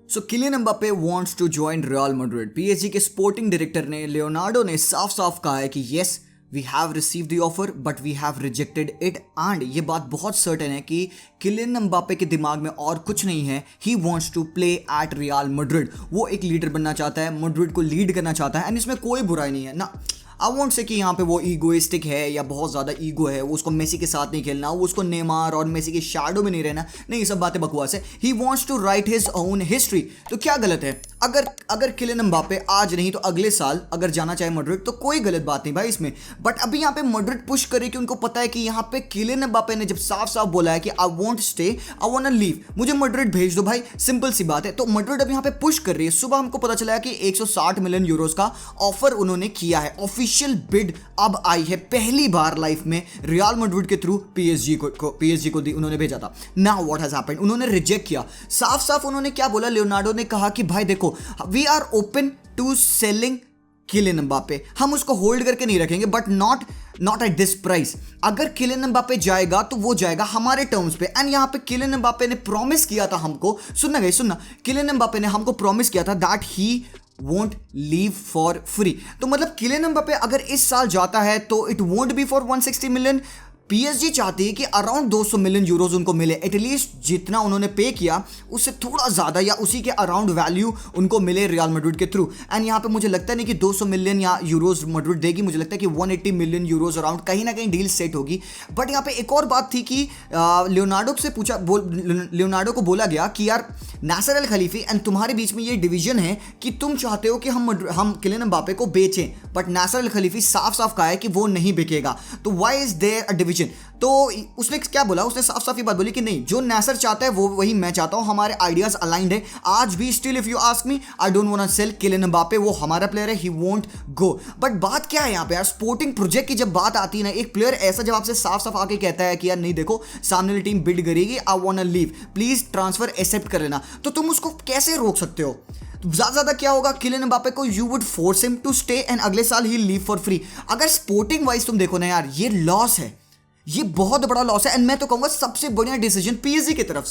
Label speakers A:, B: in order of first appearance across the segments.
A: So Kylian Mbappe wants to join Real Madrid. PSG के sporting director ने Leonardo ने साफ साफ कहा है कि yes we have received the offer but we have rejected it. And ये बात बहुत सर्टेन है कि किलियन एम्बापे के दिमाग में और कुछ नहीं है। He wants to play at Real Madrid. वो एक लीडर बनना चाहता है, मैड्रिड को लीड करना चाहता है एंड इसमें कोई बुराई नहीं है ना। आई वोंट से कि यहाँ पे वो ईगोइस्टिक है या बहुत ज़्यादा ईगो है, वो उसको मेसी के साथ नहीं खेलना, वो उसको नेमार और मेसी के शैडो में नहीं रहना। नहीं, ये सब बातें बकवास है। He wants to write his own history. तो क्या गलत है अगर किलियन एम्बापे आज नहीं तो अगले साल अगर जाना चाहे मैड्रिड, तो कोई गलत बात नहीं भाई इसमें। बट अभी यहाँ पे मैड्रिड पुश करे कि उनको पता है कि यहाँ पे किलियन एम्बापे ने जब साफ साफ बोला है कि I want stay, I want leave, मुझे मैड्रिड भेज दो भाई, सिंपल सी बात है। तो मैड्रिड अब यहाँ पे पुश कर रही है। सुबह हमको पता चला है कि 160 मिलियन यूरोज का ऑफर उन्होंने किया है। ऑफिशियल बिड अब आई है पहली बार लाइफ में रियल मैड्रिड के थ्रू पीएसजी को उन्होंने भेजा था। नाउ व्हाट हैज हैपेंड, उन्होंने रिजेक्ट किया। साफ साफ उन्होंने क्या बोला, लियोनार्डो ने कहा कि भाई देखो we are open to selling Kylian Mbappe, हम उसको होल्ड करके नहीं रखेंगे but not at this price. अगर किलियन एम्बापे जाएगा तो वो जाएगा हमारे टर्म्स पे। एंड यहाँ पे किलियन एम्बापे ने प्रॉमिस किया था हमको, सुनना, किलियन एम्बापे ने हमको प्रॉमिस किया था that he won't leave for free। तो मतलब किलियन एम्बापे अगर इस साल जाता है तो it won't be for 160 million. PSG चाहती है कि अराउंड 200 मिलियन यूरोज उनको मिले, एटलीस्ट जितना उन्होंने पे किया उससे थोड़ा ज़्यादा या उसी के अराउंड वैल्यू उनको मिले रियल मैड्रिड के थ्रू। एंड यहाँ पे मुझे लगता नहीं कि 200 मिलियन या यूरोज मैड्रिड देगी, मुझे लगता है कि 180 मिलियन यूरोज अराउंड कहीं ना कहीं डील सेट होगी। बट यहाँ पे एक और बात थी कि लियोनार्डो को बोला गया कि यार नासर अल खलीफी एंड तुम्हारे बीच में ये डिवीजन है कि तुम चाहते हो कि हम किलियन एम्बापे को बेचें, बट नासर अल खलीफी साफ साफ कहा है कि वो नहीं बिकेगा। तो why is there a division? तो उसने क्या बोला, उसने साफ साफ ये बात बोली कि नहीं, जो नासर चाहता है वो वही मैं चाहता हूं, हमारे आइडियाज अलाइंड है। आज भी still if you ask me I don't want to sell Kylian Mbappe, वो हमारा प्लेयर है, ही वोंट गो। बट बात क्या है यहाँ पे यार, स्पोर्टिंग प्रोजेक्ट की जब बात आती है ना, एक प्लेयर ऐसा जब आपसे साफ साफ आके कहता है कि यार नहीं देखो सामने वाली टीम बिड करेगी, I want to leave, please transfer accept कर लेना, तो तुम उसको कैसे रोक सकते हो? ज्यादा क्या होगा किलियन एम्बापे को, you would force him to stay and अगले साल ही लीव फॉर फ्री। अगर स्पोर्टिंग वाइज तुम देखो ना यार, ये लॉस है, ये बहुत बड़ा लॉस है। एंड मैं तो कहूंगा सबसे बढ़िया डिसीजन पीएसजी की तरफ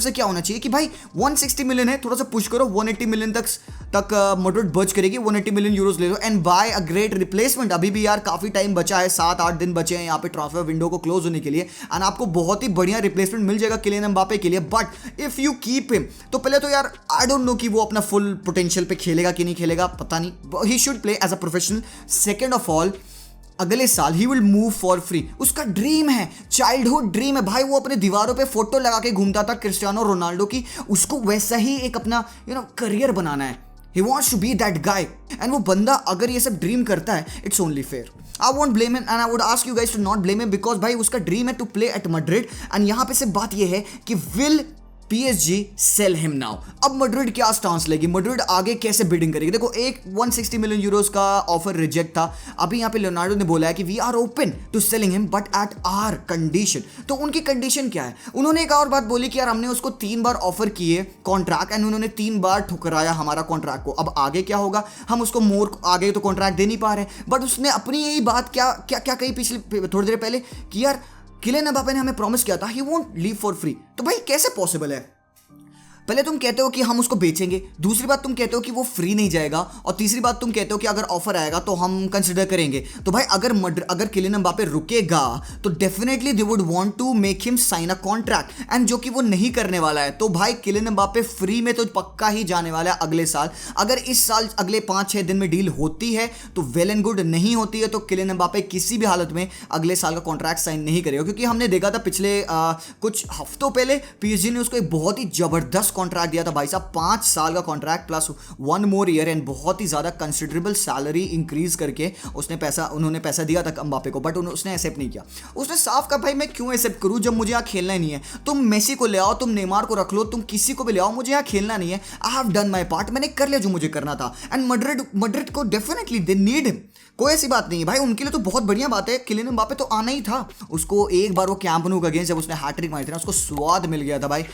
A: से क्या होना चाहिए कि भाई 160 मिलियन है, थोड़ा सा पुश करो 180 मिलियन तक मैड्रिड बच करेगी, 180 मिलियन यूरोज ले लो and buy a great replacement. अभी भी यार काफी टाइम बचा है, 7-8 दिन बचे हैं यहाँ पे ट्रांसफर विंडो को क्लोज होने के लिए, एंड आपको बहुत ही बढ़िया रिप्लेसमेंट मिल जाएगा किलियन एम्बापे के लिए। But if you keep him, तो पहले तो यार आई डोंट नो कि वो अपना फुल पोटेंशियल पे खेलेगा कि नहीं खेलेगा, पता नहीं, he should play as a professional. Second of all, अगले साल he will move for free. उसका ड्रीम है, चाइल्डहुड ड्रीम है भाई, वो अपने दीवारों पे फोटो लगा के घूमता था क्रिस्टियानो रोनाल्डो की, उसको वैसा ही एक अपना करियर बनाना है। He wants to be that guy. And वो बंदा अगर ये सब ड्रीम करता है, it's only fair. I won't blame him and I would ask you guys to not blame him, because भाई उसका ड्रीम है to play at Madrid. And यहाँ पे सिर्फ बात ये है कि will PSG sell him now. अब मैड्रिड क्या स्टांस लेगी, मैड्रिड आगे कैसे बिडिंग करेगी? देखो, एक 160 मिलियन यूरोज का ऑफर रिजेक्ट था, अभी यहाँ पे लियोनार्डो ने बोला है कि we are open to selling him but at our condition. तो उनकी कंडीशन क्या है? उन्होंने एक और बात बोली कि यार हमने उसको 3 बार ऑफर किए कॉन्ट्रैक्ट एंड उन्होंने 3 बार ठुकराया हमारा कॉन्ट्रैक्ट को। अब आगे क्या होगा, हम उसको मोर आगे तो कॉन्ट्रैक्ट दे नहीं पा रहे। बट उसने अपनी यही बात क्या कही पिछले थोड़ी देर पहले कि यार किलियन एम्बापे ने हमें प्रॉमिस किया था he won't leave for free. तो भाई कैसे पॉसिबल है? पहले तुम कहते हो कि हम उसको बेचेंगे, दूसरी बात तुम कहते हो कि वो फ्री नहीं जाएगा, और तीसरी बात तुम कहते हो कि अगर ऑफर आएगा तो हम कंसिडर करेंगे। तो भाई अगर किलियन एम्बापे रुकेगा तो definitely they would want to make him sign a contract, and जो कि वो नहीं करने वाला है। तो भाई किलियन एम्बापे फ्री में तो पक्का ही जाने वाला है अगले साल। अगर इस साल अगले 5-6 दिन में डील होती है तो वेल एंड गुड, नहीं होती है तो किलियन एम्बापे किसी भी हालत में अगले साल का कॉन्ट्रैक्ट साइन नहीं करेगा। क्योंकि हमने देखा था पिछले कुछ हफ्तों पहले पीएसजी ने उसको एक बहुत ही जबरदस्त कॉन्ट्रैक्ट दिया था भाई साहब, 5 साल का contract plus 1 more year and बहुत ही ज्यादा कंसिडरेबल सैलरी इंक्रीज करके उन्होंने पैसा दिया था एम्बापे को, बट उसने एक्सेप्ट नहीं किया। उसने साफ कहा भाई मैं क्यों एक्सेप्ट करूं जब मुझे यहाँ खेलना ही नहीं है। तुम मेसी को ले आओ, तुम नेमार को रख लो, तुम किसी को भी ले आओ, मुझे यहाँ खेलना नहीं है। I have done my part, मैंने कर लिया जो मुझे करना था। एंड मैड्रिड को डेफिनेटली दे नीड हिम, कोई ऐसी बात नहीं है भाई, उनके लिए तो बहुत बढ़िया बात है। किलियन एम्बापे तो आना ही था, उसको एक बार वो कैंप नु अगेंस्ट जब उसने हैट्रिक मारी थी ना, उसको स्वाद मिल गया था भाई।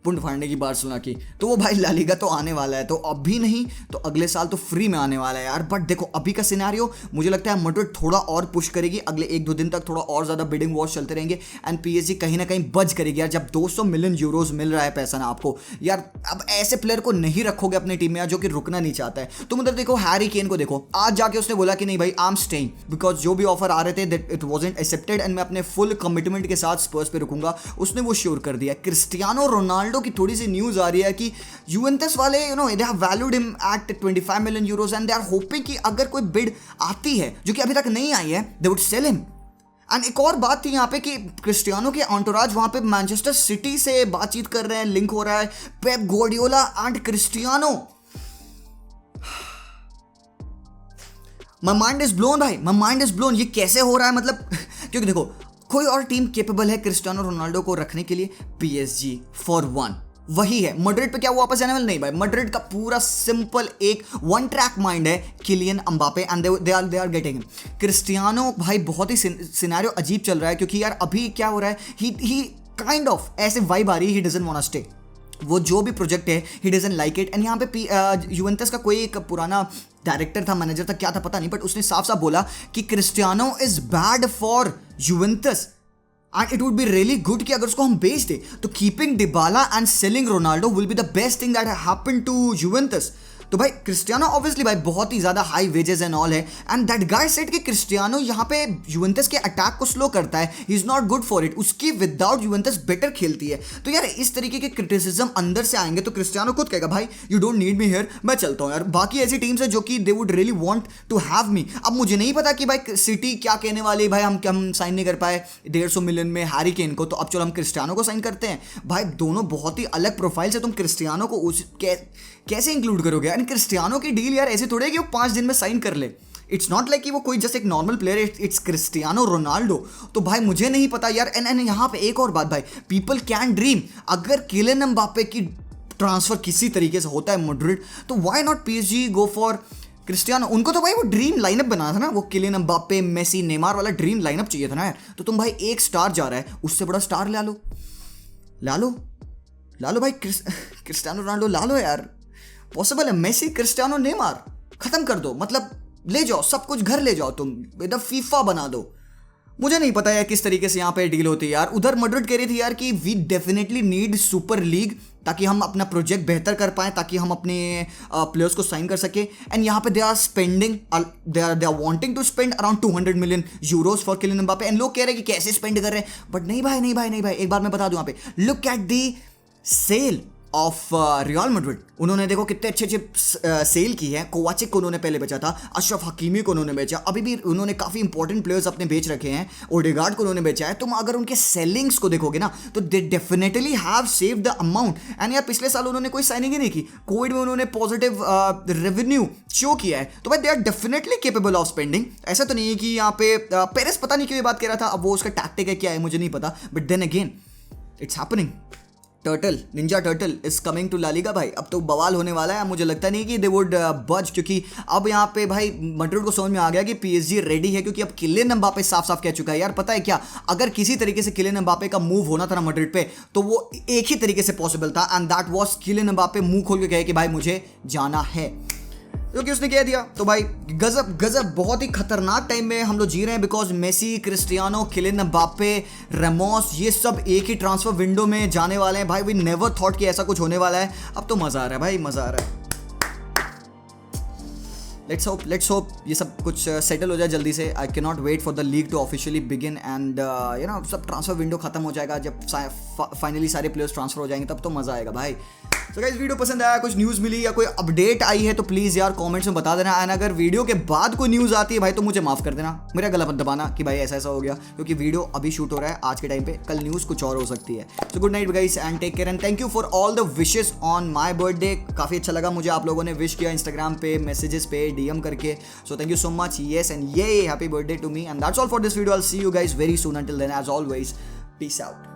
A: पुंड फाड़ने की बार्सिलोना की, तो वो भाई ला लीगा तो आने वाला है, तो अभी नहीं तो अगले साल तो फ्री में आने वाला है यार। बट देखो अभी का सिनेरियो मुझे लगता है मैड्रिड थोड़ा और पुश करेगी, अगले 1-2 दिन तक थोड़ा और ज़्यादा बिडिंग वॉर्स चलते रहेंगे एंड पीएसजी कहीं ना कहीं बच करेगी यार। जब 200 मिलियन यूरोज मिल रहा है पैसा ना आपको यार, अब ऐसे प्लेयर को नहीं रखोगे अपनी टीम में यार जो कि रुकना नहीं चाहता है। तुम उधर देखो हैरी केन को देखो, आज जाके उसने बोला कि नहीं भाई आई एम स्टेइंग, बिकॉज जो भी ऑफर आ रहे थे that it wasn't accepted and मैं अपने फुल कमिटमेंट के साथ स्पर्स पे रुकूंगा, उसने वो श्योर कर दिया। क्रिस्टियानो रोनाल्डो की थोड़ी सी न्यूज आ रही है कि यूवेंटस वाले they have valued him at 25 million euros and they are hoping कि अगर कोई बिड आती है जो कि अभी तक नहीं आई है they would sell him. And एक और बात थी यहाँ पे कि क्रिस्टियानो के एंटोराज वहाँ पे मैनचेस्टर सिटी से बातचीत कर रहे हैं, लिंक हो रहा है Pep Guardiola and Cristiano. My mind is blown भाई, माई माइंड इज ब्लोन। ये कैसे हो रहा है मतलब क्योंकि देखो कोई और टीम कैपेबल है क्रिस्टियानो रोनाल्डो को रखने के लिए, पीएसजी फॉर वन वही है। मैड्रिड पे क्या वो वापस जाने वाले नहीं भाई, मैड्रिड का पूरा सिंपल एक वन ट्रैक माइंड है, Kylian Mbappe and they are getting Cristiano. भाई बहुत ही सिनेरियो अजीब चल रहा है क्योंकि यार अभी क्या हो रहा है, ही काइंड ऑफ ऐसे वाइब आ रही है he doesn't want to stay, वो जो भी प्रोजेक्ट है he doesn't like it. And यहाँ पे यूवेंटस का कोई एक पुराना डायरेक्टर था, मैनेजर था, क्या था पता नहीं, बट उसने साफ साफ बोला कि Cristiano is bad for Juventus and it would be really good कि अगर उसको हम बेच दे तो keeping Dybala and selling Ronaldo will be the best thing that happened to Juventus. तो भाई क्रिस्टियानो ऑब्वियसली भाई बहुत ही ज़्यादा हाई वेजेस एंड ऑल है एंड दैट गाय सेड कि क्रिस्टियानो यहाँ पे यूवेंटस के अटैक को स्लो करता है, he is not good for it, उसकी विदाउट यूवेंटस बेटर खेलती है। तो यार इस तरीके के क्रिटिसिज्म अंदर से आएंगे तो क्रिस्टियानो खुद कहेगा भाई you don't need me here, मैं चलता हूँ यार। बाकी ऐसी टीम्स है जो कि they would really want to have me. अब मुझे नहीं पता कि भाई सिटी क्या कहने वाली, भाई हम साइन नहीं कर पाए 150 मिलियन में हैरी केन को, तो अब चलो हम क्रिस्टियानो को साइन करते हैं। भाई दोनों बहुत ही अलग प्रोफाइल से, तुम क्रिस्टियानो को कैसे इंक्लूड करोगे? एंड क्रिस्टियानो की डील यार ऐसे थोड़े है कि वो 5 दिन में साइन कर ले, इट्स नॉट लाइक कि वो कोई जस्ट एक normal player, it's Cristiano Ronaldo. तो भाई मुझे नहीं पता यार। एंड यहाँ पे एक और बात भाई, पीपल कैन ड्रीम, अगर किलियन एम्बापे की ट्रांसफर किसी तरीके से होता है मैड्रिड तो why not PSG go for Cristiano. उनको तो भाई वो ड्रीम लाइनअप बना था ना, वो किलियन एम्बापे मेसी नेमार वाला ड्रीम लाइनअप चाहिए था ना यार। तो तुम भाई एक स्टार जा रहा है, उससे बड़ा स्टार ला लो भाई, क्रिस्टियानो रोनाल्डो ला लो यार, पॉसिबल है। मेसी क्रिस्टियानो नेमार खत्म कर दो, मतलब ले जाओ सब कुछ घर ले जाओ, तुम एकदम फीफा बना दो। मुझे नहीं पता यार किस तरीके से यहाँ पे डील होती है यार। उधर मैड्रिड कह रही थी यार कि we definitely need super league ताकि हम अपना प्रोजेक्ट बेहतर कर पाएं, ताकि हम अपने प्लेयर्स को साइन कर सके। एंड यहाँ पे they are spending, they are wanting to spend around 200 million euros for Kylian Mbappe. And लोग कह रहे हैं कि कैसे स्पेंड कर रहे हैं, बट नहीं भाई, एक बार मैं बता दूं यहाँ पे, look at the sale of Real Madrid. उन्होंने देखो कितने अच्छे सेल की है। कोवाचिक को उन्होंने पहले बेचा था, अशरफ हकीमी को उन्होंने बेचा, अभी भी उन्होंने काफ़ी इंपॉर्टेंट प्लेयर्स अपने बेच रखे हैं, ओडेगार्ड को उन्होंने बेचा है। तुम अगर उनके सेलिंग्स को देखोगे ना तो they definitely have save the amount. And यार पिछले साल उन्होंने कोई साइनिंग ही नहीं की, कोविड में उन्होंने पॉजिटिव रेवेन्यू शो किया है, तो भाई they are definitely capable of spending. ऐसा तो नहीं है कि यहाँ पे पेरेस पता नहीं क्यों ये बात कह रहा था, अब वो उसका टैक्टिक है क्या है मुझे नहीं पता, but then again it's happening. Ninja turtle is coming to La Liga भाई। अब तो बवाल होने वाला है, मुझे लगता नहीं कि दे वुड बज, क्योंकि अब यहाँ पे भाई मैड्रिड को समझ में आ गया कि पीएसजी रेडी है, क्योंकि अब किलियन एम्बापे साफ साफ कह चुका है यार, पता है क्या, अगर किसी तरीके से किलियन एम्बापे का मूव होना था ना मैड्रिड पे तो वो एक ही तरीके से पॉसिबल था, and that was Kylian Mbappe मुंह खोल के कहे कि भाई मुझे जाना है, क्योंकि उसने कह दिया। तो भाई गजब बहुत ही खतरनाक टाइम में हम लोग जी रहे हैं, because Messi, Cristiano, Kylian Mbappe, Ramos, ये सब एक ही ट्रांसफर विंडो में जाने वाले हैं भाई। वी नेवर थॉट कि ऐसा कुछ होने वाला है। अब तो मजा आ रहा है भाई, मजा आ रहा है। लेट्स होप ये सब कुछ सेटल हो जाए जल्दी से। I can not wait for the league to officially begin and सब ट्रांसफर विंडो खत्म हो जाएगा, जब फाइनली सारे प्लेयर्स ट्रांसफर हो जाएंगे तब तो मजा आएगा भाई। तो गाइस वीडियो पसंद आया, कुछ न्यूज़ मिली या कोई अपडेट आई है तो प्लीज़ यार कमेंट्स में बता देना। एंड अगर वीडियो के बाद कोई न्यूज़ आती है भाई तो मुझे माफ़ कर देना, मेरा गला मत दबाना कि भाई ऐसा हो गया, क्योंकि वीडियो अभी शूट हो रहा है आज के टाइम पे, कल न्यूज़ कुछ और हो सकती है। So good night guys and take care and thank you for all the wishes on my birthday. काफ़ी अच्छा लगा मुझे, आप लोगों ने विश किया इंस्टाग्राम पे, मैसेजेस पे, डीएम करके। So thank you so much. Yes, and yay, happy birthday to me. And that's all for this video. I'll see you guys very soon. Until then, as always, peace out.